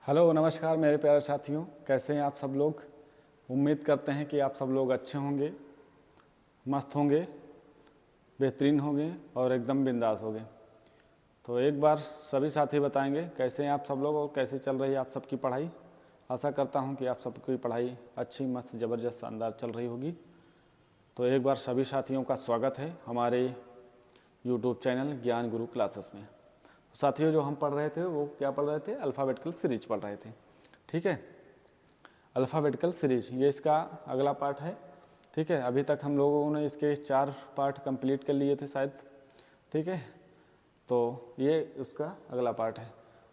Hello नमस्कार मेरे प्यारे साथियों, कैसे हैं आप सब लोग। उम्मीद करते हैं कि आप सब लोग अच्छे होंगे, मस्त होंगे, बेहतरीन होंगे और एकदम बिंदास होंगे। तो एक बार सभी साथी बताएंगे कैसे हैं आप सब लोग और कैसे चल रही है आप सबकी पढ़ाई। आशा करता हूं कि आप सबकी पढ़ाई अच्छी, मस्त, ज़बरदस्त, शानदार चल रही होगी। तो एक बार सभी साथियों का स्वागत है हमारे यूट्यूब चैनल ज्ञान गुरु क्लासेस में। साथियों, जो हम पढ़ रहे थे वो क्या पढ़ रहे थे? अल्फ़ाबेटिकल सीरीज पढ़ रहे थे। ठीक है, अल्फ़ाबेटिकल सीरीज ये इसका अगला पार्ट है। ठीक है, अभी तक हम लोगों ने इसके 4 पार्ट कंप्लीट कर लिए थे शायद। ठीक है, तो ये उसका अगला पार्ट है।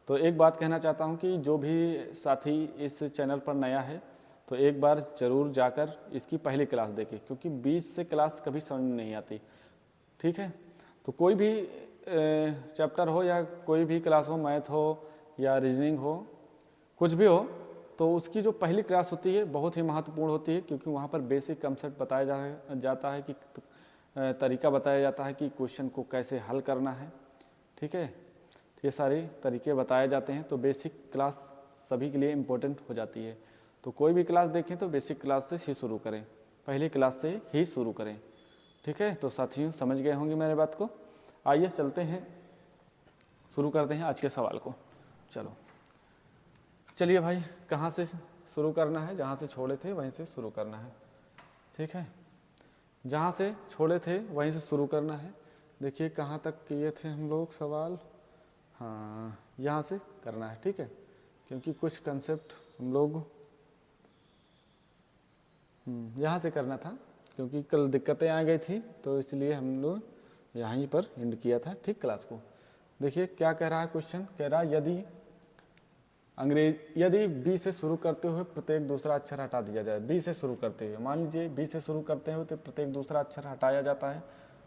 तो एक बात कहना चाहता हूँ कि जो भी साथी इस चैनल पर नया है तो एक बार ज़रूर जाकर इसकी पहली क्लास देखें, क्योंकि बीच से क्लास कभी समझ में नहीं आती। ठीक है, तो कोई भी चैप्टर हो या कोई भी क्लास हो, मैथ हो या रीजनिंग हो, कुछ भी हो, तो उसकी जो पहली क्लास होती है बहुत ही महत्वपूर्ण होती है, क्योंकि वहाँ पर बेसिक कंसेप्ट बताया जाता है कि तरीका बताया जाता है कि क्वेश्चन को कैसे हल करना है। ठीक है, ये सारे तरीके बताए जाते हैं। तो बेसिक क्लास सभी के लिए इम्पोर्टेंट हो जाती है। तो कोई भी क्लास देखें तो बेसिक क्लास से ही शुरू करें, पहली क्लास से ही शुरू करें। ठीक है, तो साथियों समझ गए होंगे मेरे बात को। आइए चलते हैं, शुरू करते हैं आज के सवाल को। चलिए भाई, कहाँ से शुरू करना है? जहाँ से छोड़े थे वहीं से शुरू करना है। ठीक है, जहाँ से छोड़े थे वहीं से शुरू करना है। देखिए कहाँ तक किए थे हम लोग सवाल। हाँ, यहाँ से करना है। ठीक है, क्योंकि कुछ कंसेप्ट हम लोग यहाँ से करना था, क्योंकि कल दिक्कतें आ गई थी, तो इसलिए हम लोग यहीं पर एंड किया था। ठीक, क्लास को देखिए क्या कह रहा है क्वेश्चन। कह रहा है यदि बी से शुरू करते हुए प्रत्येक दूसरा अक्षर हटा दिया जाए। बी से शुरू करते हुए, मान लीजिए बी से शुरू करते हुए तो प्रत्येक दूसरा अक्षर हटाया जाता है।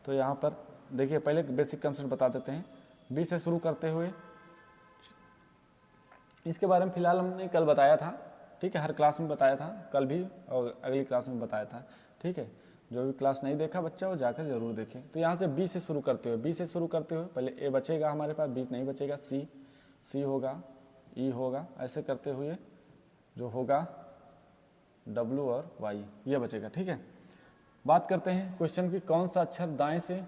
तो यहाँ पर देखिए पहले बेसिक कंसेप्ट बता देते हैं। बी से शुरू करते हुए, इसके बारे में फिलहाल हमने कल बताया था। ठीक है, हर क्लास में बताया था, कल भी और अगली क्लास में बताया था। ठीक है, जो भी क्लास नहीं देखा बच्चा वो जाकर जरूर देखें। तो यहाँ से बी से शुरू करते हुए, बी से शुरू करते हुए पहले ए बचेगा हमारे पास, बी नहीं बचेगा, सी होगा, ई होगा, ऐसे करते हुए जो होगा डब्ल्यू और वाई ये बचेगा। ठीक है, बात करते हैं क्वेश्चन की, कौन सा अक्षर दाएं से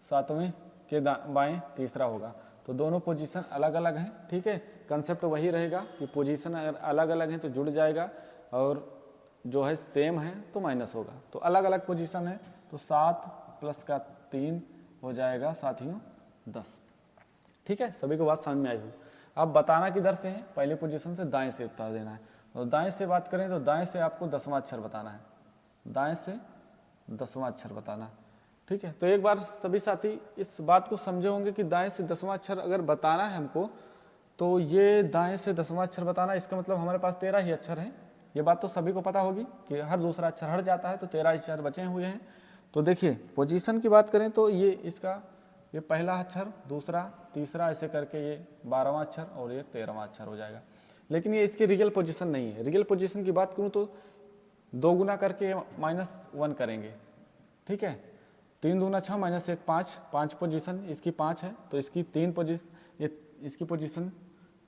7वें के बाएं तीसरा होगा। तो दोनों पोजीशन अलग अलग हैं। ठीक है, कंसेप्ट वही रहेगा कि पोजीशन अगर अलग अलग हैं तो जुड़ जाएगा, और जो है सेम है तो माइनस होगा। तो अलग अलग पोजीशन है, तो 7 + 3 हो जाएगा साथियों 10। ठीक है, सभी को बात समझ में आई हुई। अब बताना किधर से है? पहले पोजीशन से दाएं से उत्तर देना है। और दाएं से बात करें तो दाएं से आपको 10वां अक्षर बताना है, दाएं से 10वां अक्षर बताना है। ठीक है, तो एक बार सभी साथी इस बात को समझे होंगे कि दाएं से 10वां अक्षर अगर बताना है हमको, तो ये दाएं से 10वां अक्षर बताना, इसका मतलब हमारे पास 13 ही अक्षर हैं। ये बात तो सभी को पता होगी कि हर दूसरा अक्षर हट जाता है, तो 13 अक्षर बचे हुए हैं। तो देखिए पोजीशन की बात करें तो ये पहला अक्षर, दूसरा, तीसरा, ऐसे करके ये 12वां अक्षर और ये 13वां अक्षर हो जाएगा। लेकिन ये इसकी रियल पोजीशन नहीं है। रियल पोजीशन की बात करूं तो 2 गुना करके -1 करेंगे। ठीक है, 3 दूना 6 -1 5 पोजीशन इसकी 5 है, तो इसकी 3 पोजीशन, इसकी पोजीशन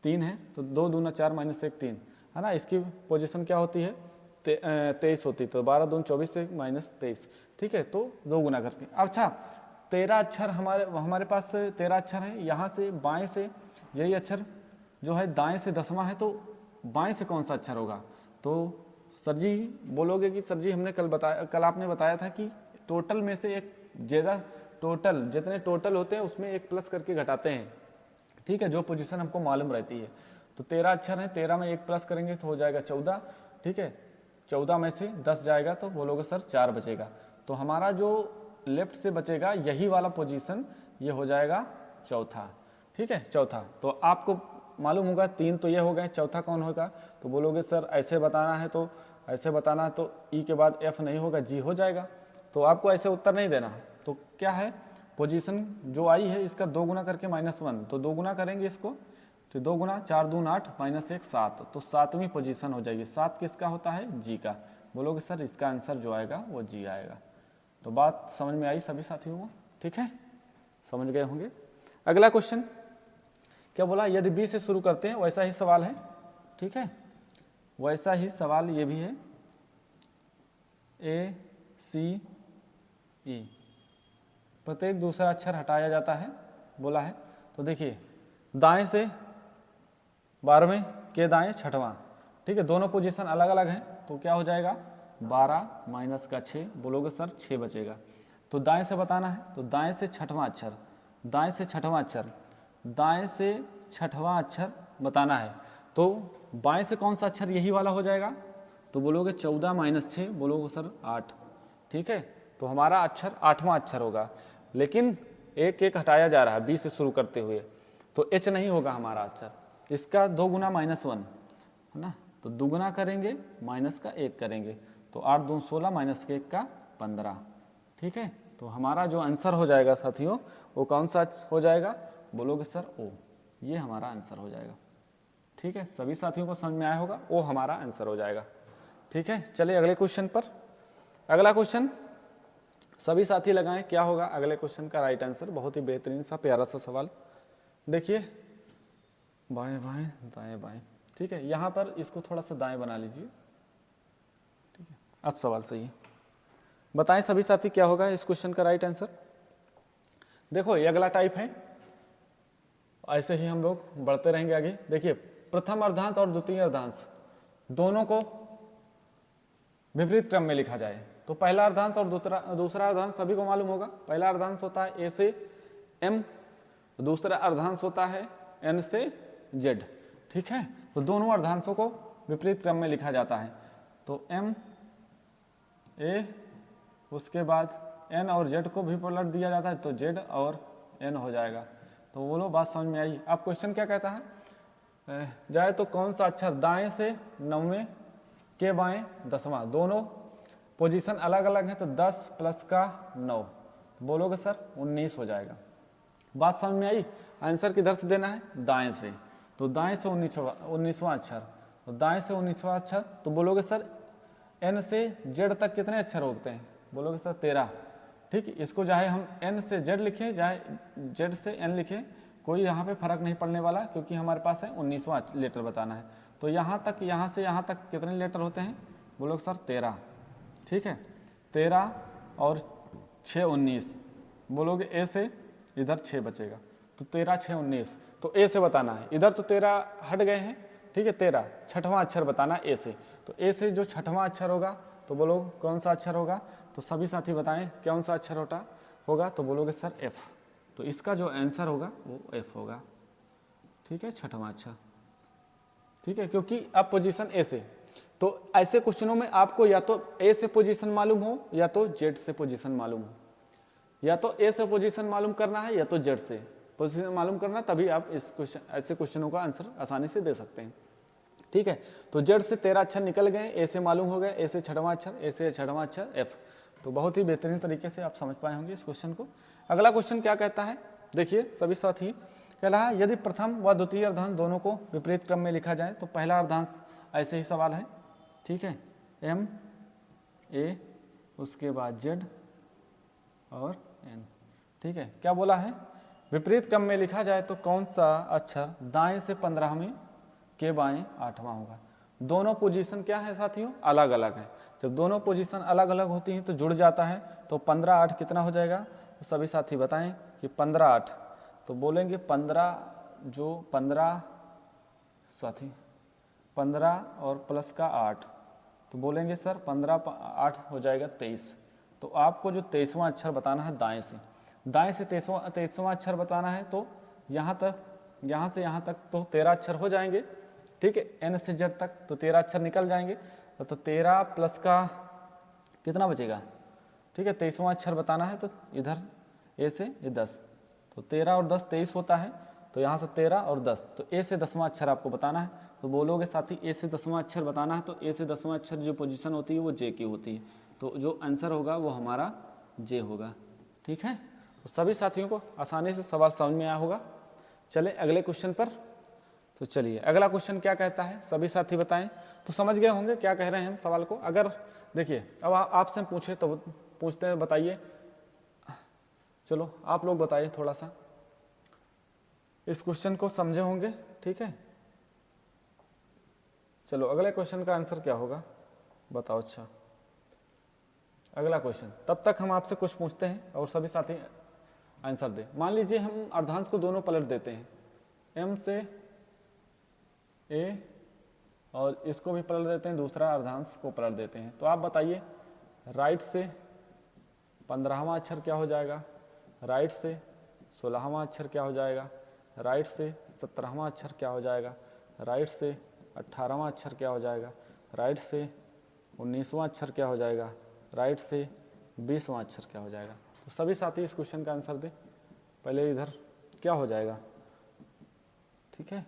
3 है, तो 2 दूना 4 -1 3 है ना। इसकी पोजीशन क्या होती है? 23 होती है, तो 12 दून 24 से -23। ठीक है, तो 2 गुना करके। अच्छा, 13 अक्षर हमारे पास 13 अक्षर है। यहाँ से बाएं से यही अक्षर जो है दाएं से 10वां है, तो बाएं से कौन सा अक्षर होगा? तो सर जी बोलोगे कि सर जी हमने कल आपने बताया था कि टोटल में से एक ज़्यादा, टोटल जितने टोटल होते हैं उसमें एक प्लस करके घटाते हैं। ठीक है, जो पोजीशन हमको मालूम रहती है। तो 13 अक्षर हैं, 13 में एक प्लस करेंगे तो हो जाएगा 14। ठीक है, 14 में से 10 जाएगा तो बोलोगे सर 4 बचेगा। तो हमारा जो लेफ्ट से बचेगा यही वाला पोजीशन, ये हो जाएगा चौथा। ठीक है, चौथा। तो आपको मालूम होगा 3 तो ये हो गए, चौथा कौन होगा? तो बोलोगे सर ऐसे बताना है, तो ऐसे बताना है तो ई के बाद एफ नहीं होगा, जी हो जाएगा। तो आपको ऐसे उत्तर नहीं देना। तो क्या है पोजीशन जो आई है इसका 2 गुना करके -1, तो 2 गुना करेंगे इसको, तो 2 गुना 4 दून 8 -1 7, तो 7वीं पोजीशन हो जाएगी। 7 किसका होता है? जी का। बोलोगे सर इसका आंसर जो आएगा वो जी आएगा। तो बात समझ में आई सभी साथियों को? ठीक है, समझ गए होंगे। अगला क्वेश्चन क्या बोला? यदि बी से शुरू करते हैं, वैसा ही सवाल है। ठीक है। वैसा ही सवाल ये भी है, ए सी ई, प्रत्येक दूसरा अक्षर हटाया जाता है बोला है। तो देखिए दाएं से 12वें के दाएं छठवां, ठीक है, दोनों पोजीशन अलग अलग हैं, तो क्या हो जाएगा 12 माइनस का 6, बोलोगे सर 6 बचेगा। तो दाएं से बताना है, तो दाएं से छठवां अक्षर, दाएं से छठवां अक्षर, दाएं से छठवां अक्षर बताना है। तो बाएं से कौन सा अक्षर, यही वाला हो जाएगा, तो बोलोगे 14 माइनस 6, बोलोगे सर 8, ठीक है। तो हमारा अक्षर 8वां अक्षर होगा, लेकिन एक एक हटाया जा रहा है बी से शुरू करते हुए, तो एच नहीं होगा हमारा अक्षर। इसका 2 गुना -1 है ना, तो दुगुना करेंगे माइनस का 1 करेंगे, तो 8 दूनी 16 माइनस के 1 का 15, ठीक है। तो हमारा जो आंसर हो जाएगा साथियों वो कौन सा हो जाएगा, बोलोगे सर ओ, ये हमारा आंसर हो जाएगा, ठीक है। सभी साथियों को समझ में आया होगा, ओ हमारा आंसर हो जाएगा, ठीक है। चलिए अगले क्वेश्चन पर। अगला क्वेश्चन सभी साथी लगाएं, क्या होगा अगले क्वेश्चन का राइट आंसर। बहुत ही बेहतरीन सा प्यारा सा सवाल, देखिए बाएं बाएं दाएं बाएं, ठीक है। यहाँ पर इसको थोड़ा सा दाएं बना लीजिए, ठीक है। अब सवाल सही है, बताएं सभी साथी क्या होगा इस क्वेश्चन का राइट आंसर। देखो ये अगला टाइप है, ऐसे ही हम लोग बढ़ते रहेंगे आगे। देखिए प्रथम अर्धांश और द्वितीय अर्धांश दोनों को विपरीत क्रम में लिखा जाए, तो पहला अर्धांश और दूसरा अर्धांश सभी को मालूम होगा। पहला अर्धांश होता है ए से एम, दूसरा अर्धांश होता है एन से जेड, ठीक है। तो दोनों अर्धांशों को विपरीत क्रम में लिखा जाता है, तो एम ए, उसके बाद एन और जेड को भी पलट दिया जाता है, तो जेड और एन हो जाएगा। तो बोलो बात समझ में आई। अब क्वेश्चन क्या कहता है, जाए तो कौन सा अक्षर दाएं से 9वें के बाएं 10वां, दोनों पोजीशन अलग अलग है, तो 10 प्लस का 9, बोलोगे सर 19 हो जाएगा। बात समझ में आई। आंसर किधर से देना है, दाएं से, तो दाएं से 19वां अक्षर, तो दाएं से 19वां अक्षर, तो बोलोगे सर एन से जेड तक कितने अक्षर होते हैं, बोलोगे सर 13, ठीक। इसको चाहे हम एन से जेड लिखें चाहे जेड से एन लिखें, कोई यहाँ पे फर्क नहीं पड़ने वाला, क्योंकि हमारे पास है 19वां लेटर बताना है। तो यहाँ तक, यहाँ से यहाँ तक कितने लेटर होते हैं, बोलोगे सर 13, ठीक है। 13 और 6 19, बोलोगे ए से इधर 6 बचेगा, तो 13 6 19, तो ए से बताना है। इधर तो 13 हट गए हैं, ठीक है। 13 छठवां अक्षर बताना ए से, तो ए से जो छठवां अक्षर होगा, तो बोलो कौन सा अक्षर होगा, तो सभी साथी बताएं कौन सा अक्षर होगा, तो बोलोगे सर एफ। तो इसका जो आंसर होगा वो एफ होगा, ठीक है, छठवां अक्षर, ठीक है। क्योंकि अब पोजीशन ए से, तो ऐसे क्वेश्चनों में आपको या तो ए से पोजीशन मालूम हो या तो जेड से पोजीशन मालूम हो, या तो ए से पोजीशन मालूम करना है या तो जेड से पोजीशन मालूम करना, तभी आप इस क्वेश्चन ऐसे क्वेश्चनों का आंसर आसानी से दे सकते हैं, ठीक है। तो जेड से 13 अक्षर निकल गए, ए से मालूम हो गए, ए से छठवां अक्षर, ए से छठवां अक्षर एफ। तो बहुत ही बेहतरीन तरीके से आप समझ पाए होंगे इस क्वेश्चन को। अगला क्वेश्चन क्या कहता है, देखिए सभी साथी, कह रहा है यदि प्रथम व द्वितीय अर्धांश दोनों को विपरीत क्रम में लिखा जाए, तो पहला अर्धांश ऐसे ही सवाल है, ठीक है, एम ए, उसके बाद जेड और एन, ठीक है। क्या बोला है, विपरीत क्रम में लिखा जाए तो कौन सा अक्षर दाएं से 15वें के बाएं 8वां होगा। दोनों पोजीशन क्या है साथियों, अलग अलग है। जब दोनों पोजीशन अलग अलग होती हैं तो जुड़ जाता है, तो 15 8 कितना हो जाएगा, तो सभी साथी बताएं कि 15 8, तो बोलेंगे 15 जो 15 साथी 15 और प्लस का 8, तो बोलेंगे सर 15 8 हो जाएगा 23। तो आपको जो 23वां अक्षर बताना है दाएं से 23वां अक्षर बताना है, तो यहाँ से यहाँ तक तो 13 अक्षर हो जाएंगे, ठीक है। एन से जेड तक तो 13 अक्षर निकल जाएंगे, तो 13 प्लस का कितना बचेगा, ठीक है। 23वां अक्षर बताना है, तो इधर ए से ये 10, तो 13 और 10 23 होता है, तो यहाँ से 13 और 10, तो ए से 10वां अक्षर आपको बताना है। तो बोलोगे साथी ए से 10वां अक्षर बताना है, तो ए से 10वां अक्षर जो पोजीशन होती है वो जे की होती है, तो जो आंसर होगा वो हमारा जे होगा, ठीक है। तो सभी साथियों को आसानी से सवाल समझ में आया होगा। चले अगले क्वेश्चन पर। तो चलिए अगला क्वेश्चन क्या कहता है, सभी साथी बताएं। तो समझ गए होंगे क्या कह रहे हैं हम सवाल को। अगर देखिए अब आपसे पूछे तो पूछते हैं, बताइए, चलो आप लोग बताइए, थोड़ा सा इस क्वेश्चन को समझे होंगे, ठीक है। चलो अगले क्वेश्चन का आंसर क्या होगा बताओ। अच्छा अगला क्वेश्चन, तब तक हम आपसे कुछ पूछते हैं और सभी साथी आंसर दें। मान लीजिए हम अर्धांश को दोनों पलट देते हैं, m से a और इसको भी पलट देते हैं, दूसरा अर्धांश को पलट देते हैं। तो आप बताइए राइट से 15वां अक्षर क्या हो जाएगा, राइट से 16वां अक्षर क्या हो जाएगा, राइट से 17वां अक्षर क्या हो जाएगा, राइट से 18वां अक्षर क्या हो जाएगा, राइट से 19वां अक्षर क्या हो जाएगा, राइट से 20वां अक्षर क्या हो जाएगा। तो सभी साथी इस क्वेश्चन का आंसर दें। पहले इधर क्या हो जाएगा, ठीक है,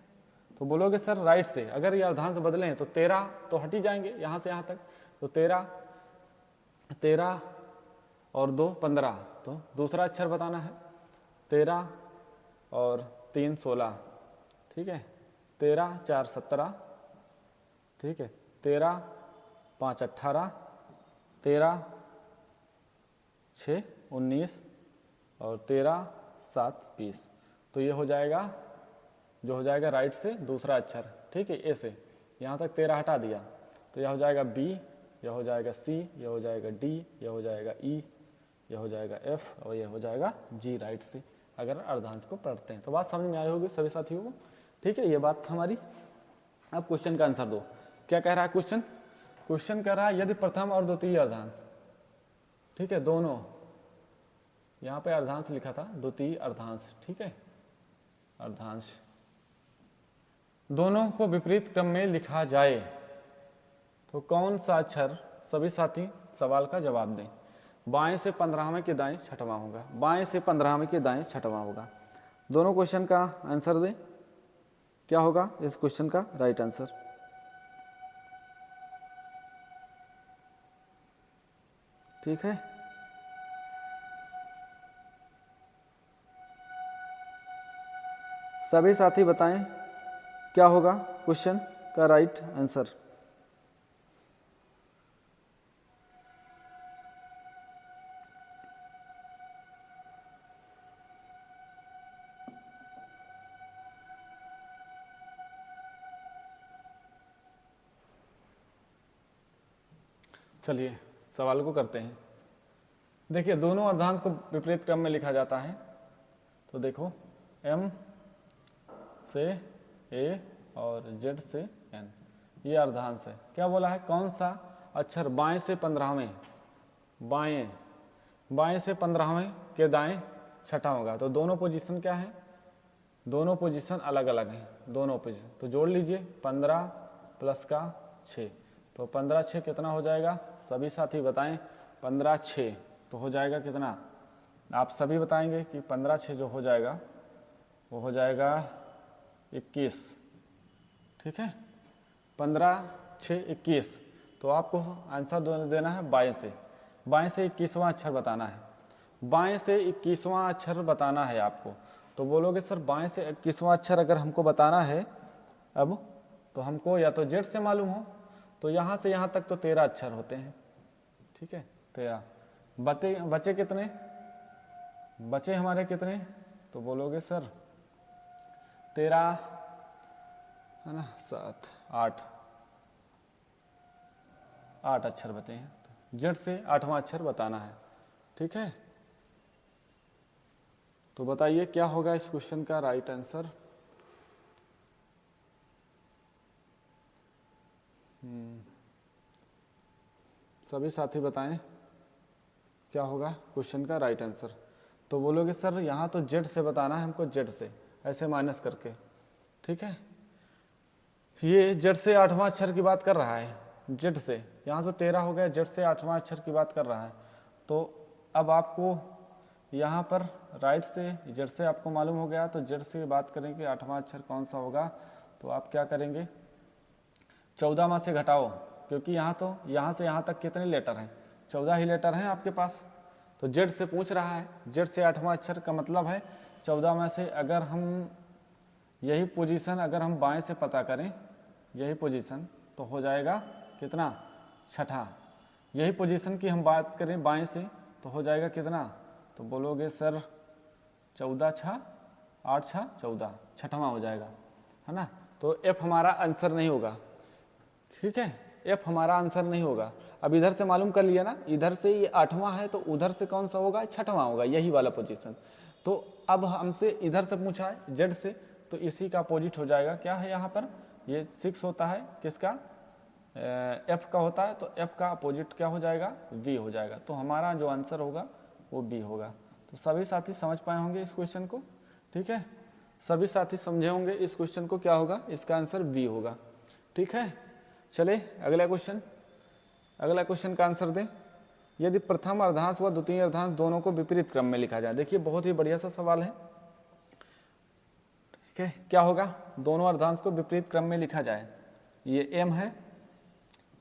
तो बोलोगे सर राइट से, अगर ये अर्धांश बदलें तो 13 तो हट ही जाएंगे यहाँ से यहाँ तक, तो 13 और 2 15, तो दूसरा अक्षर बताना है। 13 और 3 16, ठीक है, 13 4 17, ठीक है, 13 5 18, 13 6 19 और 13 7 20। तो ये हो जाएगा, जो हो जाएगा राइट से दूसरा अक्षर, ठीक है, ए से यहाँ तक 13 हटा दिया, तो यह हो जाएगा बी, यह हो जाएगा सी, यह हो जाएगा डी, यह हो जाएगा ई, यह हो जाएगा एफ और यह हो जाएगा जी राइट से, अगर अर्धांश को पढ़ते हैं। तो बात समझ में आई होगी सभी साथियों को, ठीक है, ये बात हमारी। अब क्वेश्चन का आंसर दो। क्या कह रहा है क्वेश्चन, क्वेश्चन कह रहा है यदि प्रथम और द्वितीय अर्धांश, ठीक है, दोनों, यहाँ पे अर्धांश लिखा था, द्वितीय अर्धांश, ठीक है, अर्धांश दोनों को विपरीत क्रम में लिखा जाए तो कौन सा अक्षर, सभी साथी सवाल का जवाब दें। बाएं से 15वें के दाएं छठवां होगा, बाएं से 15वें के दाएं छठवां होगा। दोनों क्वेश्चन का आंसर दें, क्या होगा इस क्वेश्चन का राइट आंसर। ठीक है, सभी साथी बताएं क्या होगा क्वेश्चन का राइट आंसर। चलिए सवाल को करते हैं। देखिए दोनों अर्धांश को विपरीत क्रम में लिखा जाता है, तो देखो m से a और z से n, ये अर्धांश है। क्या बोला है, कौन सा अक्षर बाएं से 15वें, बाएं से 15वें के दाएं छठा होगा। तो दोनों पोजीशन क्या है, दोनों पोजीशन अलग अलग हैं, दोनों पोजीशन। तो जोड़ लीजिए 15 प्लस का 6, तो 15 6 कितना हो जाएगा, सभी साथी बताएं। 15 6 तो हो जाएगा कितना, आप सभी बताएंगे कि 15 6 जो हो जाएगा वो हो जाएगा 21, ठीक है, 15 6 21। तो आपको आंसर देना है बाएं से, बाएं से 21वां अक्षर बताना है, बाएं से 21वां अक्षर बताना है आपको। तो बोलोगे सर बाएं से 21वां अक्षर अगर हमको बताना है अब, तो हमको या तो जेड से मालूम हो, तो यहाँ से यहाँ तक तो 13 अक्षर होते हैं, ठीक है, 13। बचे कितने, बचे हमारे कितने, तो बोलोगे सर 13 है ना, 7 8 अक्षर बचे हैं। जेड से 8वां अक्षर बताना है, ठीक है। तो बताइए क्या होगा इस क्वेश्चन का राइट आंसर। सभी साथी बताएं क्या होगा क्वेश्चन का राइट आंसर। तो बोलोगे सर यहाँ तो जेड से बताना है हमको, जेड से ऐसे माइनस करके, ठीक है। ये जेड से 8वां अक्षर की बात कर रहा है, जेड से, यहाँ से 13 हो गया, जेड से 8वां अक्षर की बात कर रहा है। तो अब आपको यहाँ पर राइट से जेड से आपको मालूम हो गया, तो जेड से बात करेंगे 8वां अक्षर कौन सा होगा। तो आप क्या करेंगे, 14 में से घटाओ, क्योंकि यहाँ तो यहाँ से यहाँ तक कितने लेटर हैं, 14 ही लेटर हैं आपके पास। तो जेड से पूछ रहा है, जेड से 8वां अक्षर का मतलब है 14 में से अगर हम यही पोजीशन अगर हम बाएं से पता करें, यही पोजीशन, तो हो जाएगा कितना, छठा। यही पोजीशन की हम बात करें बाएं से, तो हो जाएगा कितना, तो बोलोगे सर 14 6 8 6 14, छठवां हो जाएगा, है ना। तो एफ हमारा आंसर नहीं होगा, ठीक है, एफ हमारा आंसर नहीं होगा। अब इधर से मालूम कर लिया ना, इधर से ये 8वां है तो उधर से कौन सा होगा, 6वां होगा, यही वाला पोजीशन। तो अब हमसे इधर से पूछा है जेड से, तो इसी का अपोजिट हो जाएगा। क्या है यहाँ पर, ये 6 होता है किसका, एफ का होता है, तो एफ का अपोजिट क्या हो जाएगा, वी हो जाएगा। तो हमारा जो आंसर होगा वो बी होगा। तो सभी साथी समझ पाए होंगे इस क्वेश्चन को, ठीक है, सभी साथी समझे होंगे इस क्वेश्चन को, क्या होगा, इसका आंसर वी होगा। ठीक है, चले अगला क्वेश्चन, अगला क्वेश्चन का आंसर दें। यदि प्रथम अर्धांश व द्वितीय अर्धांश दोनों को विपरीत क्रम में लिखा जाए, देखिए बहुत ही बढ़िया सा सवाल है। ठीक है, क्या होगा, दोनों अर्धांश को विपरीत क्रम में लिखा जाए, ये एम है,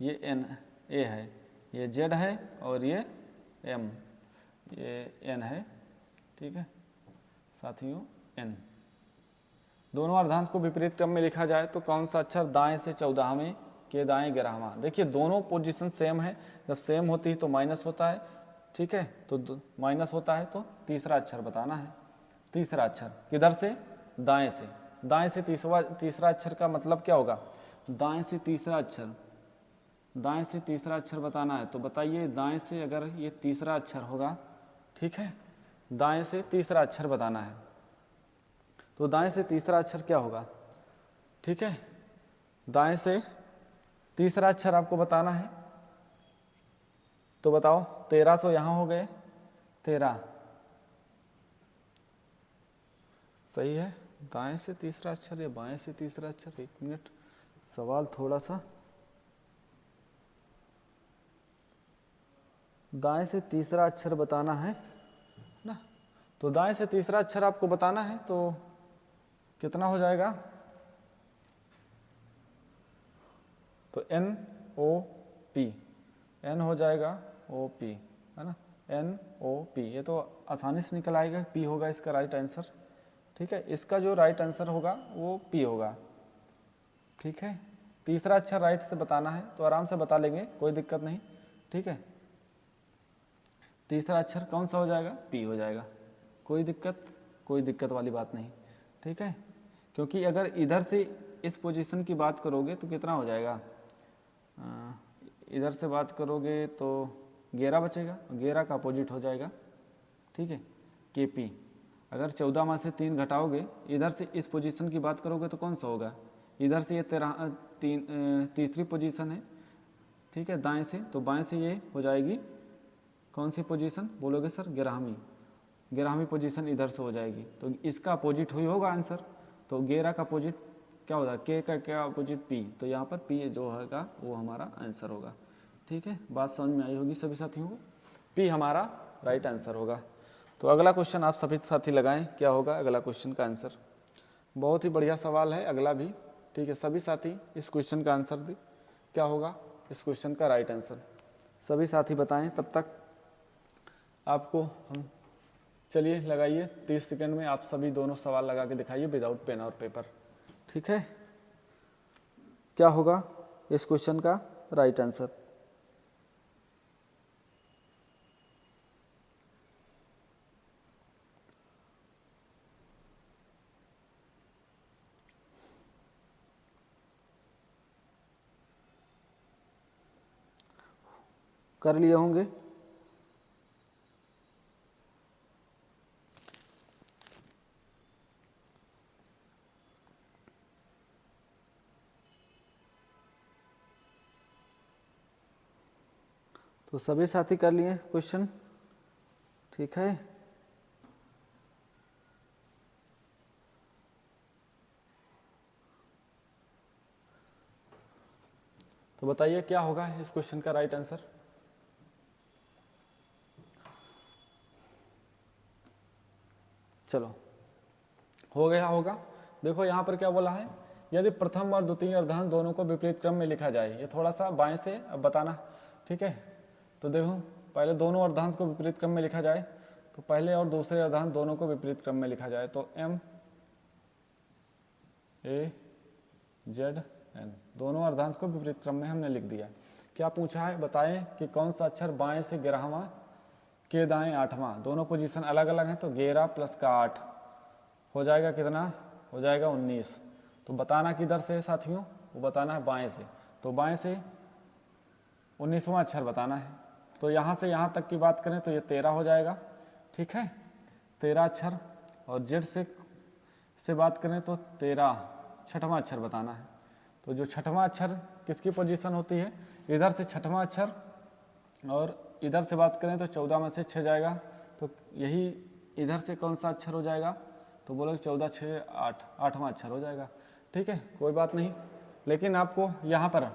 ये एन ए है, ये जेड है और ये एम, ये एन है। ठीक है साथियों, एन, दोनों अर्धांश को विपरीत क्रम में लिखा जाए तो कौन सा अक्षर दाएं से 14वें के दाएं 11वां। देखिए दोनों पोजीशन सेम है, जब सेम होती है तो माइनस होता है। ठीक है, तो माइनस होता है तो तीसरा अक्षर बताना है। तीसरा अक्षर किधर से, दाएं से, दाएं से तीसरा अक्षर का मतलब क्या होगा, दाएं से तीसरा अक्षर, दाएं से तीसरा अक्षर बताना है। तो बताइए दाएं से अगर ये तीसरा अक्षर होगा, ठीक है, दाएं से तीसरा अक्षर बताना है, तो दाएं से तीसरा अक्षर क्या होगा। ठीक है, दाएं से तीसरा अक्षर आपको बताना है, तो बताओ 13 तो यहाँ हो गए, 13 सही है। दाएं से तीसरा अक्षर या बाएं से तीसरा अक्षर, एक मिनट, सवाल थोड़ा सा, दाएं से तीसरा अक्षर बताना है ना, तो दाएं से तीसरा अक्षर आपको बताना है, तो कितना हो जाएगा, तो एन ओ पी, एन हो जाएगा ओ पी, है ना, एन ओ पी, ये तो आसानी से निकल आएगा, पी होगा इसका राइट आंसर। ठीक है, इसका जो राइट आंसर होगा वो पी होगा। ठीक है, तीसरा अक्षर राइट से बताना है तो आराम से बता लेंगे, कोई दिक्कत नहीं। ठीक है, तीसरा अक्षर कौन सा हो जाएगा, पी हो जाएगा, कोई दिक्कत वाली बात नहीं। ठीक है, क्योंकि अगर इधर से इस पोजीशन की बात करोगे तो कितना हो जाएगा, इधर से बात करोगे तो 11 बचेगा, 11 का अपोजिट हो जाएगा। ठीक है, के पी, अगर 14 में से 3 घटाओगे, इधर से इस पोजीशन की बात करोगे तो कौन सा होगा, इधर से ये तीसरी पोजीशन है। ठीक है, दाएं से, तो बाएं से ये हो जाएगी कौन सी पोजीशन बोलोगे सर, 11वीं पोजीशन इधर से हो जाएगी, तो इसका अपोजिट हुई होगा आंसर। तो 11 का अपोजिट क्या होगा, के का क्या अपोजिट पी, तो यहाँ पर पी जो होगा वो हमारा आंसर होगा। ठीक है, बात समझ में आई होगी सभी साथियों को, पी हमारा राइट आंसर होगा। तो अगला क्वेश्चन आप सभी साथी लगाएं, क्या होगा अगला क्वेश्चन का आंसर। बहुत ही बढ़िया सवाल है अगला भी। ठीक है, सभी साथी इस क्वेश्चन का आंसर दें, क्या होगा इस क्वेश्चन का राइट आंसर, सभी साथी बताएं। तब तक आपको हम, चलिए लगाइए 30 सेकंड में आप सभी दोनों सवाल लगा के दिखाइए विदाउट पेन और पेपर। ठीक है, क्या होगा इस क्वेश्चन का राइट आंसर। कर लिए होंगे, तो सभी साथी कर लिए क्वेश्चन। ठीक है, तो बताइए क्या होगा इस क्वेश्चन का राइट आंसर। चलो हो गया होगा। देखो यहाँ पर क्या बोला है, यदि प्रथम और द्वितीय अर्धांश दोनों को विपरीत क्रम में लिखा जाए, ये थोड़ा सा बाएं से अब बताना। ठीक है, तो देखो पहले दोनों अर्धांश को विपरीत क्रम में लिखा जाए, तो पहले और दूसरे अर्धांश दोनों को विपरीत क्रम में लिखा जाए, तो एम ए जेड एन, दोनों अर्धांश को विपरीत क्रम में हमने लिख दिया। क्या पूछा है, बताएं कि कौन सा अक्षर बाएं से 11वां के दाएं 8वां, दोनों पोजीशन अलग अलग हैं, तो 11 प्लस का 8 हो जाएगा कितना, हो जाएगा 19। तो बताना किधर से है साथियों, वो बताना है बाएं से। तो बाएं से 19वां अक्षर बताना है। तो यहाँ से यहाँ तक की बात करें तो ये 13 हो जाएगा, ठीक है, 13 अक्षर। और जेड से बात करें तो 13 छठवां अक्षर बताना है। तो जो छठवां अक्षर किसकी पोजीशन होती है, इधर से छठवां अक्षर, और इधर से बात करें तो 14 में से 6 जाएगा, तो यही इधर से कौन सा अक्षर हो जाएगा, तो बोलो 14 6 8, 8वां अक्षर हो जाएगा, ठीक है, कोई बात नहीं। लेकिन आपको यहाँ पर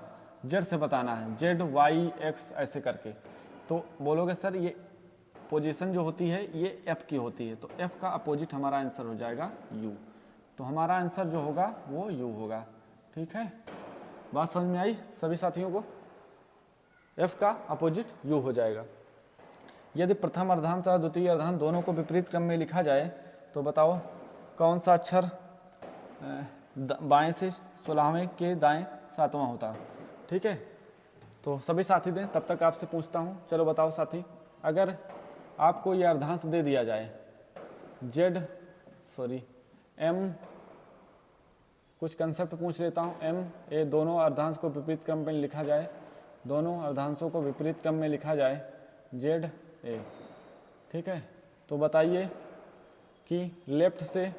जेड से बताना है, जेड वाई एक्स ऐसे करके। तो बोलोगे सर ये पोजीशन जो होती है ये एफ की होती है, तो एफ का अपोजिट हमारा आंसर हो जाएगा यू। तो हमारा आंसर जो होगा वो यू होगा, ठीक है। बात समझ में आई सभी साथियों को? एफ का अपोजिट यू हो जाएगा। यदि प्रथम अर्धांश तथा द्वितीय अर्धांश दोनों को विपरीत क्रम में लिखा जाए तो बताओ कौन सा अक्षर बाएं से 16वें के दाएं 7वां होता, ठीक है। तो सभी साथी दें, तब तक आपसे पूछता हूँ, चलो बताओ साथी, अगर आपको ये अर्धांश दे दिया जाए एम, कुछ कंसेप्ट पूछ लेता हूँ, एम ए दोनों अर्धांश को विपरीत क्रम में लिखा जाए, दोनों अर्धांशों को विपरीत क्रम में लिखा जाए जेड ए, ठीक है। तो बताइए कि लेफ्ट से,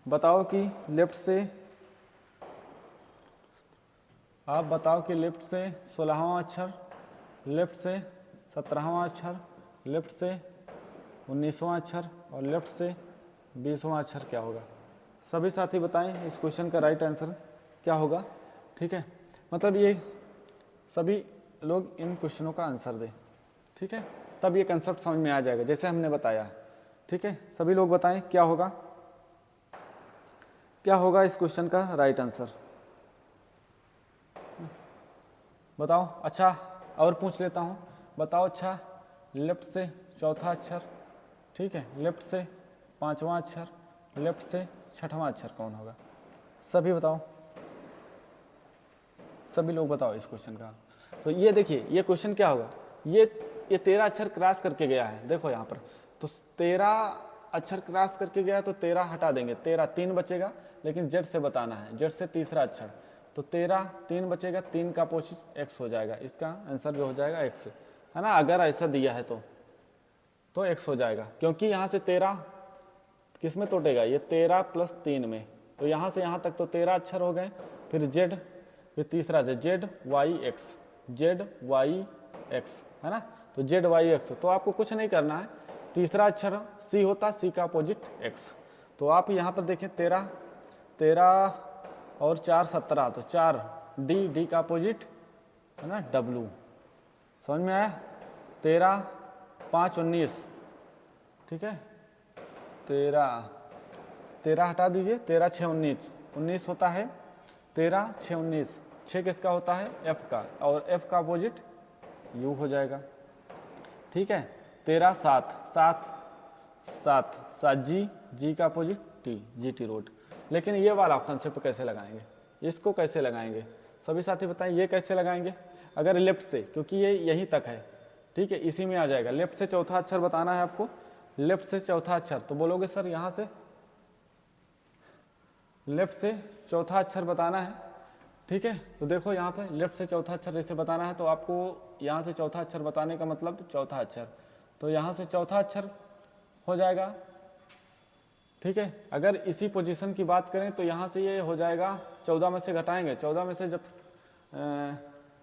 बताओ कि लेफ्ट से, आप बताओ कि लेफ्ट से 16वां अक्षर, लेफ्ट से 17वां अक्षर, लेफ्ट से 19वां अक्षर और लेफ्ट से 20वां अक्षर क्या होगा? सभी साथी बताएं इस क्वेश्चन का राइट आंसर क्या होगा, ठीक है। मतलब ये सभी लोग इन क्वेश्चनों का आंसर दें, ठीक है, तब ये कंसेप्ट समझ में आ जाएगा जैसे हमने बताया, ठीक है। सभी लोग बताएं क्या होगा, क्या होगा इस क्वेश्चन का राइट आंसर, बताओ। अच्छा और पूछ लेता हूँ, बताओ अच्छा लेफ्ट से चौथा अक्षर, ठीक है, लेफ्ट से 5वां अक्षर, लेफ्ट से 6वां अक्षर कौन होगा? सभी बताओ, सभी लोग बताओ इस क्वेश्चन का। तो ये देखिए ये क्वेश्चन क्या होगा, ये 13 अक्षर क्रॉस करके गया है, देखो यहाँ पर, तो 13 अक्षर क्रॉस करके गया तो 13 हटा देंगे, 13 3 बचेगा, लेकिन जेड से बताना है, जेड से तीसरा अक्षर, तो 13 3 बचेगा, 3 का अपोजिट एक्स हो जाएगा, इसका आंसर जो हो जाएगा एक्स, है ना। अगर ऐसा दिया है तो एक्स हो जाएगा, क्योंकि यहाँ से 13 किस में तोड़ेगा, ये 13 + 3 में, तो यहाँ से यहाँ तक तो 13 अक्षर हो गए, फिर जेड, फिर तीसरा Z Y X, Z Y X, है ना। तो जेड वाई एक्स, तो आपको कुछ नहीं करना है, तीसरा अक्षर सी होता, सी का अपोजिट एक्स। तो आप यहाँ पर देखें 13 और 4 17, तो 4 डी का अपोजिट है ना डब्लू, समझ में आया। 13 5 19, ठीक है, 13 हटा दीजिए, 13 6 19, 19 होता है, 13 6 19, 6 किसका होता है एफ का, और एफ का अपोजिट यू हो जाएगा, ठीक है। 13 7 जी का opposite T, G T road. लेकिन ये वाला कंसेप्ट कैसे लगाएंगे, इसको कैसे लगाएंगे, सभी साथी बताएं ये कैसे लगाएंगे। अगर लेफ्ट से, क्योंकि ये यहीं तक है, ठीक है, इसी में आ जाएगा, लेफ्ट से चौथा अक्षर बताना है आपको, लेफ्ट से चौथा अक्षर, तो बोलोगे सर यहाँ से लेफ्ट से चौथा अक्षर बताना है, ठीक है। तो देखो यहाँ पे लेफ्ट से चौथा अक्षर जैसे बताना है, तो आपको यहाँ से चौथा अक्षर बताने का मतलब चौथा अक्षर, तो यहाँ से चौथा अक्षर हो जाएगा, ठीक है। अगर इसी पोजीशन की बात करें तो यहाँ से ये हो जाएगा, 14 में से घटाएंगे, 14 में से जब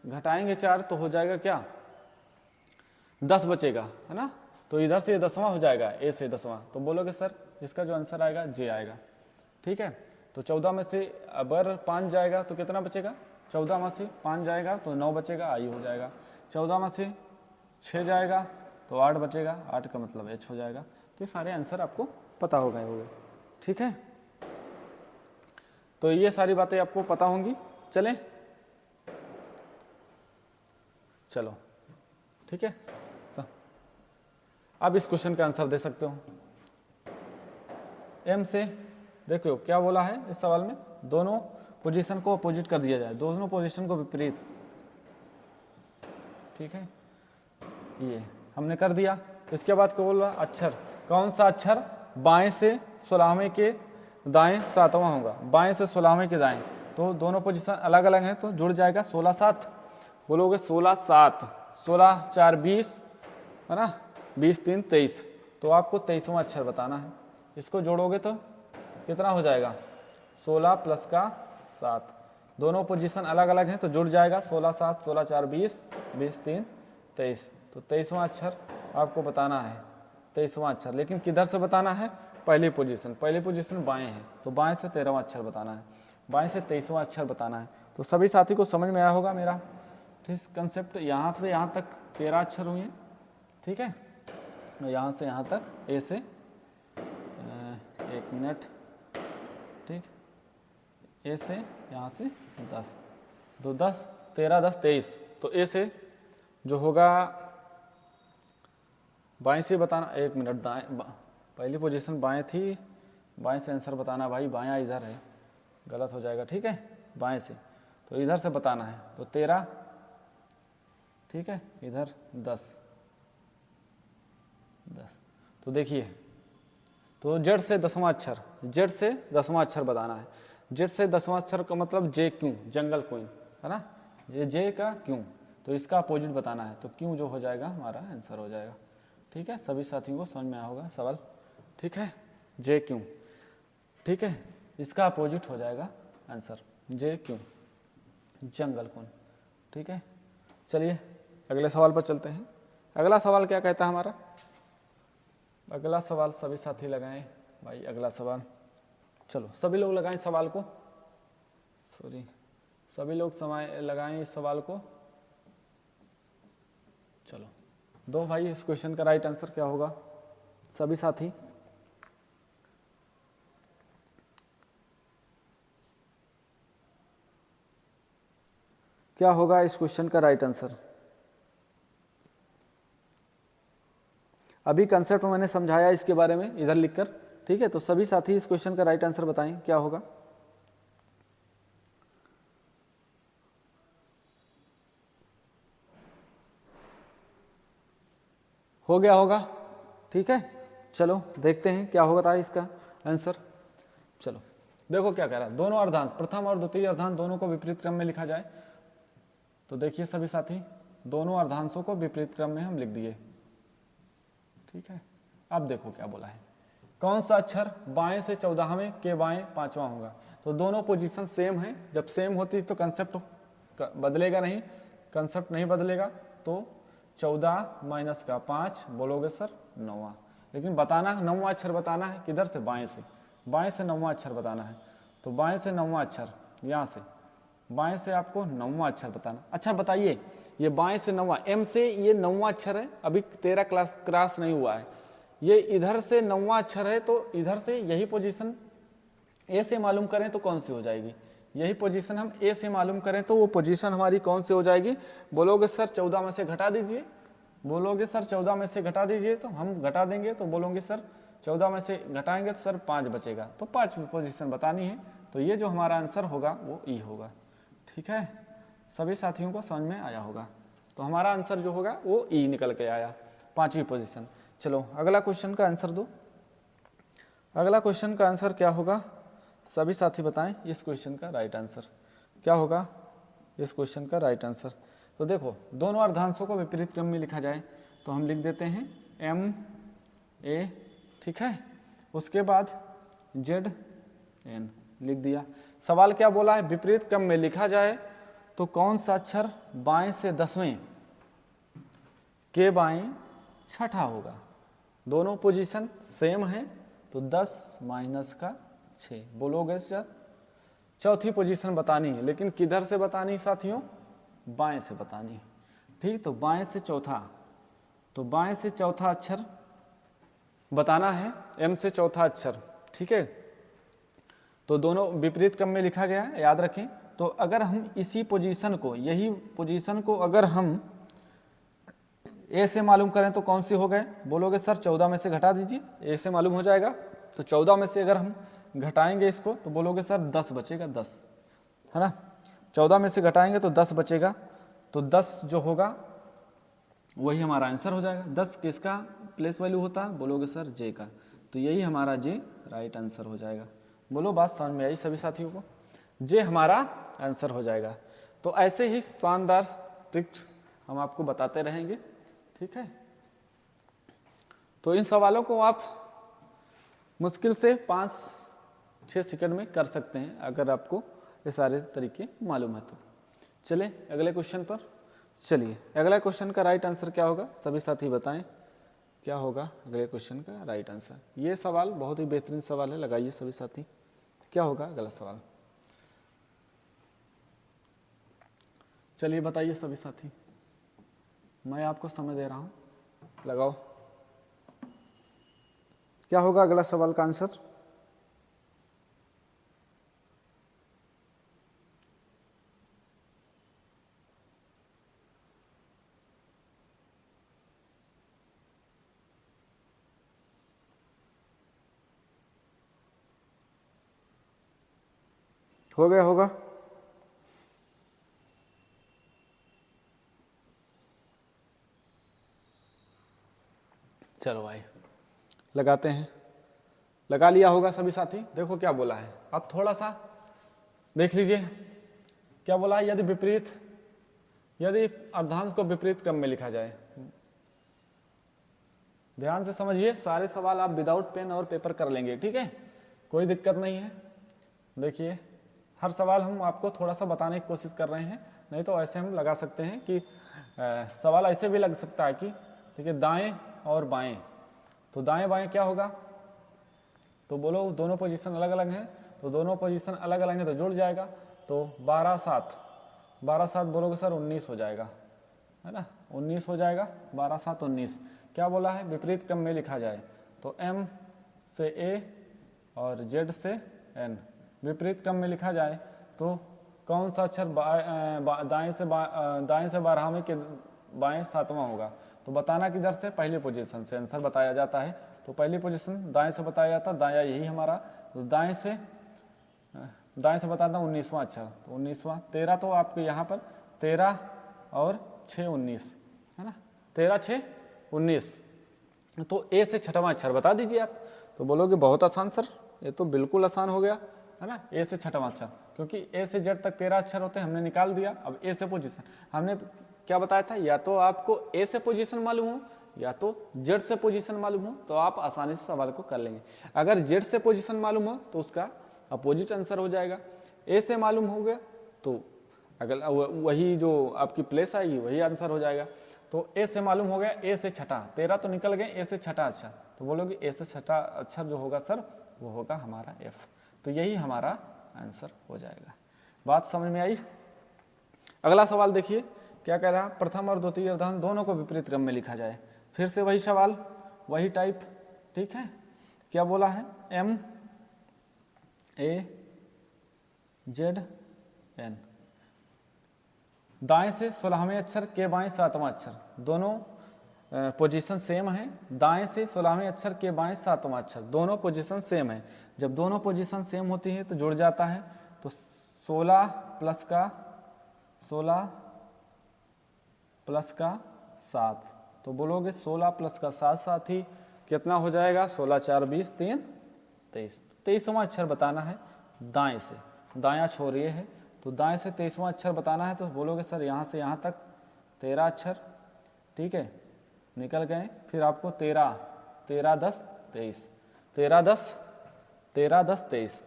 घटाएंगे 4 तो हो जाएगा क्या 10 बचेगा, है ना। तो इधर से 10वां हो जाएगा, ए से 10वां, तो बोलोगे सर इसका जो आंसर आएगा जे आएगा, ठीक है। तो 14 में से अगर 5 जाएगा तो कितना बचेगा, 14 में से 5 जाएगा तो 9 बचेगा, आई हो जाएगा। 14 में से 6 जाएगा तो 8 बचेगा, 8 का मतलब एच हो जाएगा। तो ये सारे आंसर आपको पता हो गए, ठीक है। तो ये सारी बातें आपको पता होंगी, चलें, चलो ठीक है। अब इस क्वेश्चन का आंसर दे सकते हो। एम से देखो क्या बोला है इस सवाल में, दोनों पोजीशन को अपोजिट कर दिया जाए, दोनों पोजीशन को विपरीत, ठीक है, ये हमने कर दिया। इसके बाद क्या बोल रहा, अक्षर, कौन सा अक्षर बाएं से 16वें के दाएं 7वां होगा, बाएं से 16वें के दाएं, तो दोनों पोजीशन अलग अलग हैं तो जुड़ जाएगा 16 7। बोलोगे 16 7, 16 4 20 है ना, 20 3 23, तो आपको 23वां अक्षर बताना है। इसको जोड़ोगे तो कितना हो जाएगा, 16 प्लस का 7, दोनों पोजीशन अलग अलग हैं तो जुड़ जाएगा 16 7, 16 4 20, 20 3 23, तो 23वां अक्षर आपको बताना है, 23वां अक्षर। लेकिन किधर से बताना है, पहली पोजीशन बाएं है तो बाएं से 13वां अक्षर बताना है, बाएं से 23वां अक्षर बताना है। तो सभी साथी को समझ में आया होगा मेरा ठीक कंसेप्ट। यहाँ से यहाँ तक 13 अक्षर हुए, ठीक है, यहाँ से यहाँ तक ए से 1 मिनट, ठीक, ए से यहाँ से 10, 2 10 13 10 23, तो ए से जो होगा बाएं से बताना, 1 मिनट, दाएं पहली पोजीशन बाएं थी, बाएं से आंसर बताना भाई, बायां इधर है, गलत हो जाएगा, ठीक है, बाएं से, तो इधर से बताना है, तो 13, ठीक है, इधर 10, तो देखिए, तो जेड से 10वां अक्षर, जेड से 10वां अक्षर बताना है। जेड से 10वां अक्षर का मतलब जे क्यों, जंगल क्वीन है ना, ये जे का क्यों, तो इसका अपोजिट बताना है, तो क्यों जो हो जाएगा हमारा आंसर हो जाएगा। ठीक है, सभी साथियों को समझ में आया होगा सवाल, ठीक है, जे क्यों, ठीक है, इसका अपोजिट हो जाएगा आंसर, जे क्यों, जंगल कौन। ठीक है, चलिए अगले सवाल पर चलते हैं। अगला सवाल क्या कहता है हमारा, अगला सवाल सभी साथी लगाएं भाई, अगला सवाल, चलो सभी लोग लगाएं सवाल को, सॉरी सभी लोग समय लगाएं इस सवाल को। चलो दो भाई, इस क्वेश्चन का राइट आंसर क्या होगा, सभी साथी क्या होगा इस क्वेश्चन का राइट आंसर। अभी कंसेप्ट मैंने समझाया इसके बारे में इधर लिखकर, ठीक है, तो सभी साथी इस क्वेश्चन का राइट आंसर बताएं क्या होगा। हो गया होगा, ठीक है, चलो देखते हैं क्या होगा था इसका आंसर। चलो देखो क्या कह रहा है, दोनों अर्धांश, प्रथम और द्वितीय अर्धांश दोनों को विपरीत क्रम में लिखा जाए। तो देखिए सभी साथी, दोनों अर्धांशों को विपरीत क्रम में हम लिख दिए, ठीक है। अब देखो क्या बोला है, कौन सा अक्षर बाएं से 14वें के बाएं 5वां होगा। तो दोनों पोजीशन सेम है, जब सेम होती है तो कंसेप्ट बदलेगा नहीं, कंसेप्ट नहीं बदलेगा, तो 14 माइनस का 5 बोलोगे सर 9वां, लेकिन बताना 9वां अक्षर बताना है, किधर से, बाएं से, बाएं से 9वां अक्षर बताना है। तो बाएं से 9वां अक्षर, यहाँ से बाएं से आपको 9वां अक्षर बताना। अच्छा बताइए, ये बाएं से 9वां, एम से ये 9वां अक्षर है, अभी 13 क्लास क्रॉस नहीं हुआ है, ये इधर से 9वां अक्षर है, तो इधर से यही पोजीशन ए से मालूम करें तो कौन सी हो जाएगी, यही पोजीशन हम ए से मालूम करें तो वो पोजीशन हमारी कौन सी हो जाएगी। बोलोगे सर 14 में से घटा दीजिए, बोलोगे सर 14 में से घटा दीजिए, तो हम घटा देंगे, तो बोलोगे सर 14 में से घटाएंगे तो सर 5 बचेगा, तो 5वीं पोजीशन बतानी है, तो ये जो हमारा आंसर होगा वो ई होगा। ठीक है, सभी साथियों को समझ में आया होगा, तो हमारा आंसर जो होगा वो ई निकल के आया, 5वीं पोजीशन। चलो अगला क्वेश्चन का आंसर दो, अगला क्वेश्चन का आंसर क्या होगा, सभी साथी बताएं इस क्वेश्चन का राइट आंसर क्या होगा, इस क्वेश्चन का राइट आंसर। तो देखो दोनों अर्धांशों को विपरीत क्रम में लिखा जाए तो हम लिख देते हैं एम ए, ठीक है, उसके बाद जेड एन लिख दिया। सवाल क्या बोला है, विपरीत क्रम में लिखा जाए तो कौन सा अक्षर बाएं से 10वें के बाएं छठा होगा। दोनों पोजीशन सेम है, तो 10 माइनस का 6 बोलोगे सर, चौथी पोजीशन बतानी है, लेकिन किधर से बतानी साथियों, बाएं से बतानी है, ठीक। तो बाएं से चौथा, तो बाएं से चौथा अक्षर बताना है, एम से चौथा अक्षर, ठीक है। तो दोनों विपरीत क्रम में लिखा गया है, याद रखें। तो अगर हम इसी पोजीशन को, यही पोजीशन को अगर हम ए से मालूम करें तो कौन सी हो गए, बोलोगे सर 14 में से घटा दीजिए, ए से मालूम हो जाएगा, तो 14 में से अगर हम घटाएंगे इसको तो बोलोगे सर 10 बचेगा, 10 है ना, 14 में से घटाएंगे तो 10 बचेगा, तो 10 जो होगा वही हमारा आंसर हो जाएगा। 10 किसका प्लेस वैल्यू होता है, बोलोगे सर जे का, तो यही हमारा जे राइट आंसर हो जाएगा। बोलो बात समझ में आई सभी साथियों को। जे हमारा आंसर हो जाएगा। तो ऐसे ही शानदार ट्रिक्स हम आपको बताते रहेंगे, ठीक है। तो इन सवालों को आप मुश्किल से 5-6 सेकंड में कर सकते हैं अगर आपको ये सारे तरीके मालूम है तो। चले अगले क्वेश्चन पर। चलिए अगला क्वेश्चन का राइट आंसर क्या होगा, सभी साथी बताएं क्या होगा अगले क्वेश्चन का राइट आंसर। ये सवाल बहुत ही बेहतरीन सवाल है, लगाइए सभी साथी, क्या होगा अगला सवाल। चलिए बताइए सभी साथी, मैं आपको समय दे रहा हूं, लगाओ क्या होगा अगला सवाल का आंसर। हो गया होगा, चलो भाई लगाते हैं। लगा लिया होगा सभी साथी। देखो क्या बोला है, अब थोड़ा सा देख लीजिए क्या बोला है। यदि अर्धांश को विपरीत क्रम में लिखा जाए, ध्यान से समझिए, सारे सवाल आप विदाउट पेन और पेपर कर लेंगे, ठीक है, कोई दिक्कत नहीं है। देखिए हर सवाल हम आपको थोड़ा सा बताने की कोशिश कर रहे हैं, नहीं तो ऐसे हम लगा सकते हैं कि सवाल ऐसे भी लग सकता है कि ठीक है दाएं और बाएं, तो दाएं बाएं क्या होगा, तो बोलो दोनों पोजीशन अलग अलग हैं, तो दोनों पोजीशन अलग अलग हैं तो जुड़ जाएगा, तो 12-7 बोलोगे सर 19 हो जाएगा, है ना, 19 हो जाएगा, 12-7 19। क्या बोला है विपरीत क्रम में लिखा जाए, तो M से A और Z से N विपरीत क्रम में लिखा जाए तो कौन सा अक्षर दाएं से 12वें के बाएं 7वां होगा। तो बताना किधर से, पहली पोजीशन से आंसर बताया जाता है, तो पहली पोजीशन दाएं से बताया जाता है, दायां यही हमारा, तो दाएं से बताता हूँ 19वां अक्षर, तो 19वां 13, तो आपके यहाँ पर 13 और 6 19 है ना, 13 6 19, तो ए से छठवां अक्षर बता दीजिए आप। तो बोलोगे बहुत आसान सर, ये तो बिल्कुल आसान हो गया, है ना, ए से छठवां अक्षर, क्योंकि ए से जेड तक 13 अक्षर होते हैं, हमने निकाल दिया। अब ए से पोजीशन हमने क्या बताया था, या तो आपको ए से पोजीशन मालूम हो या तो जेड से पोजीशन मालूम हो, तो आप आसानी से सवाल को कर लेंगे। अगर जेड से पोजीशन मालूम हो तो उसका अपोजिट आंसर हो जाएगा, ए से मालूम हो गया तो अगर वही जो आपकी प्लेस आएगी वही आंसर हो जाएगा। तो ए से मालूम हो गया, ए से छठा, 13 तो निकल गए, ए से छठा अक्षर, तो बोलोगे ए से छठा अक्षर जो होगा सर वो होगा हमारा एफ, तो यही हमारा आंसर हो जाएगा। बात समझ में आई। अगला सवाल देखिए क्या कह रहा, प्रथम और द्वितीय अर्धांश दोनों को विपरीत क्रम में लिखा जाए। फिर से वही सवाल, वही टाइप, ठीक है। क्या बोला है, M A Z N, दाएं से 16वें अक्षर के बाएं 7वां अक्षर, दोनों पोजीशन सेम है। दाएं से 16वें अक्षर के बाएं 7वां अक्षर, दोनों पोजीशन सेम है। जब दोनों पोजीशन सेम होती है तो जुड़ जाता है, तो 16 प्लस का 7, तो बोलोगे 16 प्लस का 7 साथी कितना हो जाएगा, 16 4 20 3 23, 23वां अक्षर बताना है दाएं से, दायां छोर ये है, तो दाएं से 23वां अक्षर बताना है, तो बोलोगे सर यहाँ से यहाँ तक 13 अक्षर, ठीक है, निकल गए। फिर आपको 13 10 23, 13 10 23,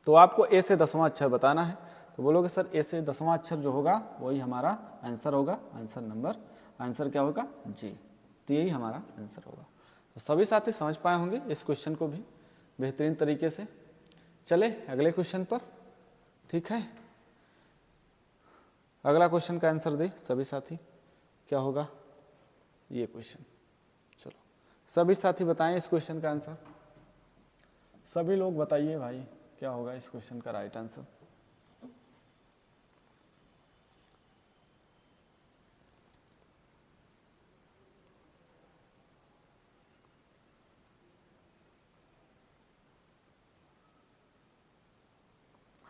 तो आपको ए से 10वां अक्षर बताना है, तो बोलोगे सर ए से 10वां अक्षर जो होगा वही हमारा आंसर होगा, आंसर क्या होगा जी, तो यही हमारा आंसर होगा। तो सभी साथी समझ पाए होंगे इस क्वेश्चन को भी बेहतरीन तरीके से। चले अगले क्वेश्चन पर, ठीक है। अगला क्वेश्चन का आंसर दे सभी साथी, क्या होगा ये क्वेश्चन। चलो सभी साथी बताएं इस क्वेश्चन का आंसर, सभी लोग बताइए भाई क्या होगा इस क्वेश्चन का राइट आंसर।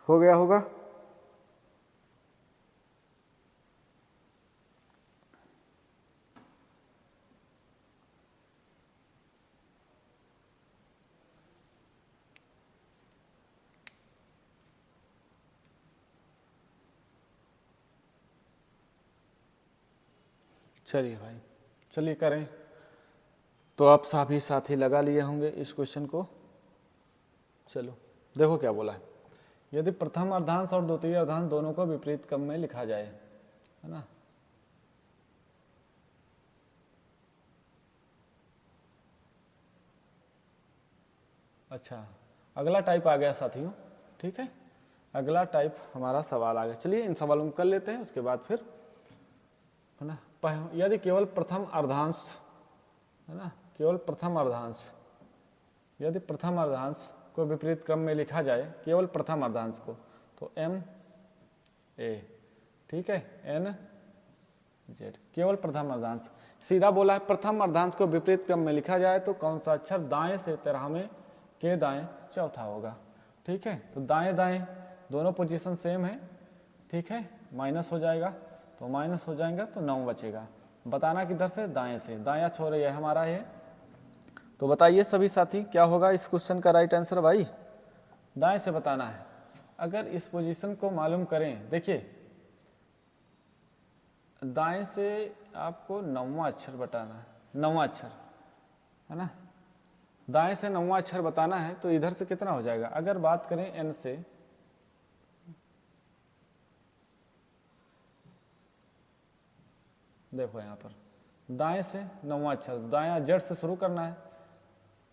हो गया होगा, चलिए भाई, चलिए करें। तो आप सभी साथी लगा लिए होंगे इस क्वेश्चन को। चलो देखो क्या बोला है, यदि प्रथम अर्धांश और द्वितीय अर्धांश दोनों को विपरीत क्रम में लिखा जाए, है ना। अच्छा, अगला टाइप आ गया साथियों, ठीक है, अगला टाइप हमारा सवाल आ गया। चलिए इन सवालों को कर लेते हैं, उसके बाद फिर, है ना। यदि केवल प्रथम अर्धांश, है ना, केवल प्रथम अर्धांश, यदि प्रथम अर्धांश को विपरीत क्रम में लिखा जाए, केवल प्रथम अर्धांश को, तो m a, ठीक है, n z, केवल प्रथम अर्धांश। सीधा बोला है प्रथम अर्धांश को विपरीत क्रम में लिखा जाए तो कौन सा अक्षर दाएं से 13वें के दाएं चौथा होगा, ठीक है। तो दाएं दाएं दोनों पोजीशन सेम है, ठीक है, माइनस हो जाएगा, तो माइनस हो जाएगा तो 9 बचेगा। बताना किधर से, दाएं से, दायां छोर ये हमारा है। तो बताइए सभी साथी क्या होगा इस क्वेश्चन का राइट आंसर भाई, दाएं से बताना है। अगर इस पोजीशन को मालूम करें, देखिए दाएं से आपको 9वां अक्षर बताना है, 9वां अक्षर, है ना, दाएं से 9वां अक्षर बताना है, तो इधर से कितना हो जाएगा। अगर बात करें n से, देखो यहाँ पर दाएं से 9वां अक्षर, दायां जेड से शुरू करना है,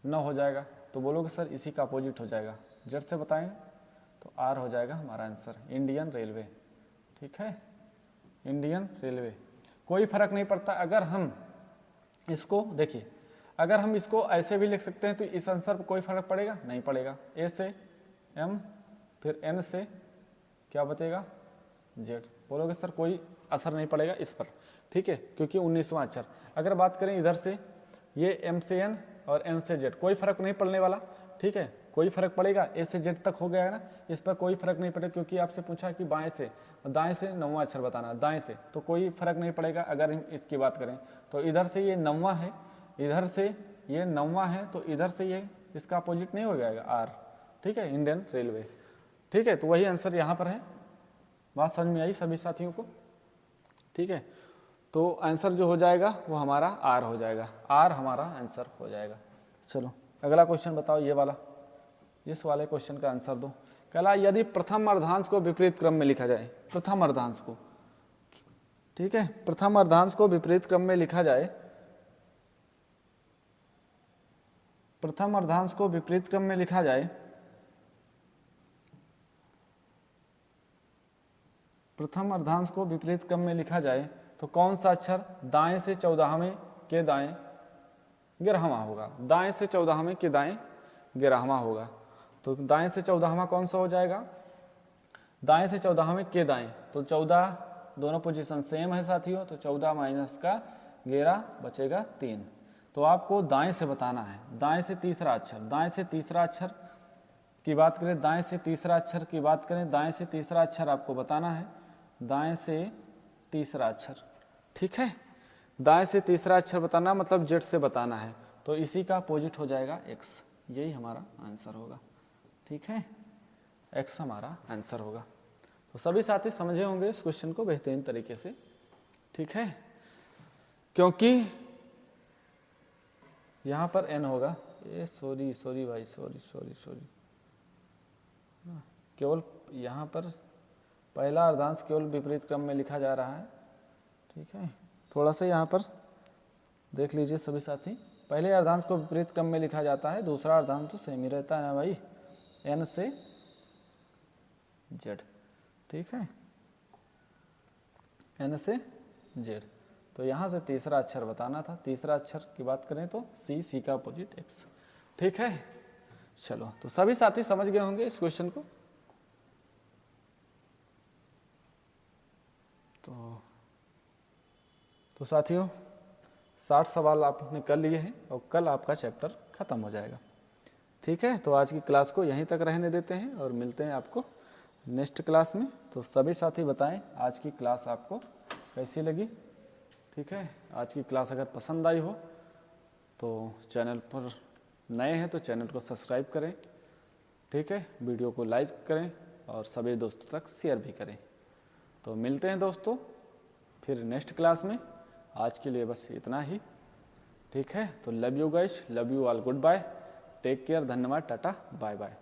9 हो जाएगा। तो बोलोगे सर इसी का अपोजिट हो जाएगा, जेड से बताएंगे तो आर हो जाएगा हमारा आंसर, इंडियन रेलवे, ठीक है, इंडियन रेलवे। कोई फर्क नहीं पड़ता। अगर हम इसको देखिए, अगर हम इसको ऐसे भी लिख सकते हैं तो इस आंसर पर कोई फर्क पड़ेगा, नहीं पड़ेगा। ए से एम, फिर एन से क्या बचेगा, जेड। बोलोगे सर कोई असर नहीं पड़ेगा इस पर, ठीक है, क्योंकि 19वां अक्षर। अगर बात करें इधर से, ये एम से एन और एन से जेड, कोई फर्क नहीं पड़ने वाला, ठीक है। कोई फर्क पड़ेगा, ए से जेड तक हो गया है ना, इस पर कोई फर्क नहीं पड़ेगा, क्योंकि आपसे पूछा कि बाएं से, दाएं से 9वां अक्षर बताना, दाएं से, तो कोई फर्क नहीं पड़ेगा। अगर हम इसकी बात करें तो इधर से ये 9वां है, इधर से ये 9वां है, तो इधर से ये इसका अपोजिट नहीं हो जाएगा, आर, ठीक है, इंडियन रेलवे, ठीक है। तो वही आंसर यहाँ पर है। बात समझ में आई सभी साथियों को, ठीक है। तो आंसर जो हो जाएगा वो हमारा आर हो जाएगा, आर हमारा आंसर हो जाएगा। चलो अगला क्वेश्चन बताओ, ये वाला, इस वाले क्वेश्चन का आंसर दो। कहला यदि प्रथम अर्धांश को विपरीत क्रम में लिखा जाए, प्रथम अर्धांश को, ठीक है, प्रथम अर्धांश को विपरीत क्रम में लिखा जाए, प्रथम अर्धांश को विपरीत क्रम में लिखा जाए, प्रथम अर्धांश को विपरीत क्रम में लिखा जाए तो कौन सा अक्षर दाएं से 14वें के दाएं 11वां होगा, दाएं से 14वें के दाएं 11वां होगा। तो दाएं से 14वां कौन सा हो जाएगा, दाएं से 14वें के दाएं, तो 14 दोनों पोजीशन सेम है साथियों, तो 14 माइनस का 11 बचेगा 3। तो आपको दाएं से बताना है, दाएं से तीसरा अक्षर, दाएं से तीसरा अक्षर की बात करें, दाएं से तीसरा अक्षर की बात करें, दाएं से तीसरा अक्षर आपको बताना है, दाएं से तीसरा अक्षर, ठीक है, दाएं से तीसरा अक्षर बताना मतलब जेड से बताना है, तो इसी का अपोजिट हो जाएगा एक्स, यही हमारा आंसर होगा, ठीक है, एक्स हमारा आंसर होगा। तो सभी साथी समझे होंगे इस क्वेश्चन को बेहतरीन तरीके से, ठीक है, क्योंकि यहाँ पर एन होगा, ये सॉरी भाई, सॉरी, केवल यहाँ पर पहला अर्धांश केवल विपरीत क्रम में लिखा जा रहा है, ठीक है। थोड़ा सा यहाँ पर देख लीजिए सभी साथी, पहले अर्धांश को विपरीत क्रम में लिखा जाता है, दूसरा अर्धांश तो सेम ही रहता है ना भाई, एन से जेड, ठीक है, एन से जेड। तो यहाँ से तीसरा अक्षर बताना था, तीसरा अक्षर की बात करें तो सी का अपोजिट एक्स, ठीक है। चलो तो सभी साथी समझ गए होंगे इस क्वेश्चन को। तो साथियों 60 सवाल आपने कर लिए हैं और कल आपका चैप्टर ख़त्म हो जाएगा, ठीक है। तो आज की क्लास को यहीं तक रहने देते हैं और मिलते हैं आपको नेक्स्ट क्लास में। तो सभी साथी बताएं आज की क्लास आपको कैसी लगी, ठीक है। आज की क्लास अगर पसंद आई हो तो चैनल पर नए हैं तो चैनल को सब्सक्राइब करें, ठीक है, वीडियो को लाइक करें और सभी दोस्तों तक शेयर भी करें। तो मिलते हैं दोस्तों फिर नेक्स्ट क्लास में। आज के लिए बस इतना ही, ठीक है। तो love you guys, love you all, good bye, take care, धन्यवाद, टाटा, बाय बाय।